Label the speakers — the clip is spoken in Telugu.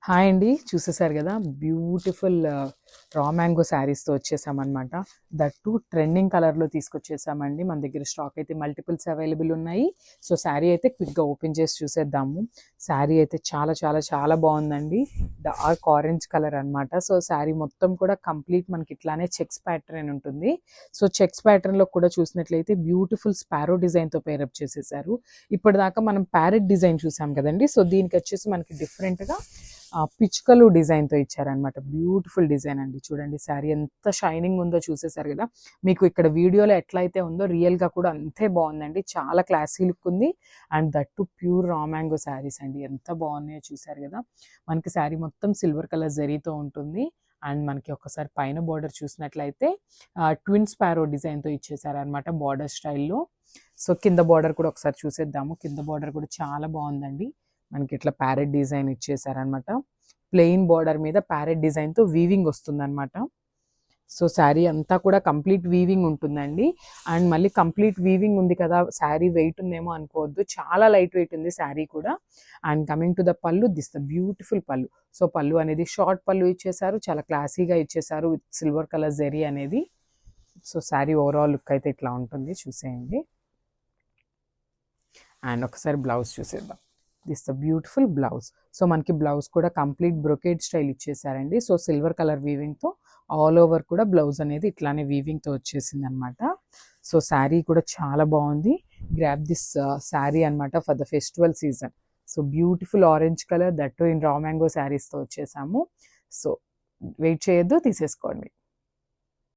Speaker 1: హాయ్ అండి. చూసేసారు గదా! బ్యూటిఫుల్ రా మ్యాంగో శారీస్‌తో వచ్చేసామనమాట. దట్ టూ ట్రెండింగ్ కలర్‌లో తీసుకొచ్చేసామండి. మన దగ్గర స్టాక్ అయితే మల్టిపుల్స్ అవైలబుల్ ఉన్నాయి. సో, శారీ అయితే క్విక్‌గా ఓపెన్ చేసి చూసేద్దాము. శారీ అయితే చాలా చాలా చాలా బాగుందండి. డార్క్ ఆరెంజ్ కలర్ అనమాట. సో, శారీ మొత్తం కూడా కంప్లీట్ మనకి ఇట్లానే చెక్స్ ప్యాటర్న్ ఉంటుంది. సో, చెక్స్ ప్యాటర్న్‌లో కూడా చూసినట్లయితే బ్యూటిఫుల్ స్పారో డిజైన్‌తో పేరప్ చేసేసారు. ఇప్పటిదాకా మనం ప్యారెట్ డిజైన్ చూసాం కదండి. సో, దీనికి వచ్చేసి మనకి డిఫరెంట్‌గా పిచ్చుకలు డిజైన్‌తో ఇచ్చారనమాట. బ్యూటిఫుల్ డిజైన్ అండి. చూడండి శారీ ఎంత షైనింగ్ ఉందో చూసేసారు కదా! మీకు ఇక్కడ వీడియోలో ఎట్లయితే ఉందో రియల్‌గా కూడా అంతే బాగుందండి. చాలా క్లాసీ లుక్ ఉంది. And that to pure raw mango saris అండి. ఎంత బాగున్నాయో చూసారు కదా! మనకి శారీ మొత్తం సిల్వర్ కలర్ జరీతో ఉంటుంది. అండ్ మనకి ఒక్కసారి పైన బార్డర్ చూసినట్లయితే ట్విన్ స్పారో డిజైన్‌తో ఇచ్చేసారనమాట బార్డర్ స్టైల్‌లో. సో, కింద బార్డర్ కూడా ఒకసారి చూసేద్దాము. కింద బార్డర్ కూడా చాలా బాగుందండి. మనకి ఇట్లా ప్యారెట్ డిజైన్ ఇచ్చేసారనమాట. ప్లెయిన్ బార్డర్ మీద ప్యారెట్ డిజైన్‌తో వీవింగ్ వస్తుందనమాట. సో, శారీ అంతా కూడా కంప్లీట్ వీవింగ్ ఉంటుందండి. అండ్ మళ్ళీ కంప్లీట్ వీవింగ్ ఉంది కదా! శారీ వెయిట్ ఉందేమో అనుకోవద్దు. చాలా లైట్ వెయిట్ ఉంది శారీ కూడా. అండ్ కమింగ్ టు ద పల్లు, ద బ్యూటిఫుల్ పల్లు. సో, పల్లు అనేది షార్ట్ పల్లు ఇచ్చేసారు. చాలా క్లాసీగా ఇచ్చేసారు విత్ సిల్వర్ కలర్ జరీ అనేది. సో, శారీ ఓవరాల్ లుక్ అయితే ఇట్లా ఉంటుంది. చూసేయండి. అండ్ ఒకసారి బ్లౌజ్ చూసేద్దాం. This the beautiful blouse. So, మనకి బ్లౌజ్ కూడా కంప్లీట్ బ్రొకేడ్ స్టైల్ ఇచ్చేసారండి. సో, సిల్వర్ కలర్ వీవింగ్‌తో ఆల్ ఓవర్ కూడా బ్లౌజ్ అనేది ఇట్లానే వీవింగ్‌తో వచ్చేసిందనమాట. సో, శారీ కూడా చాలా బాగుంది. గ్రాబ్ దిస్ శారీ అనమాట for the festival season. So, beautiful orange colour that in raw mango శారీస్‌తో వచ్చేసాము. సో, వెయిట్ చేయొద్దు, తీసేసుకోండి.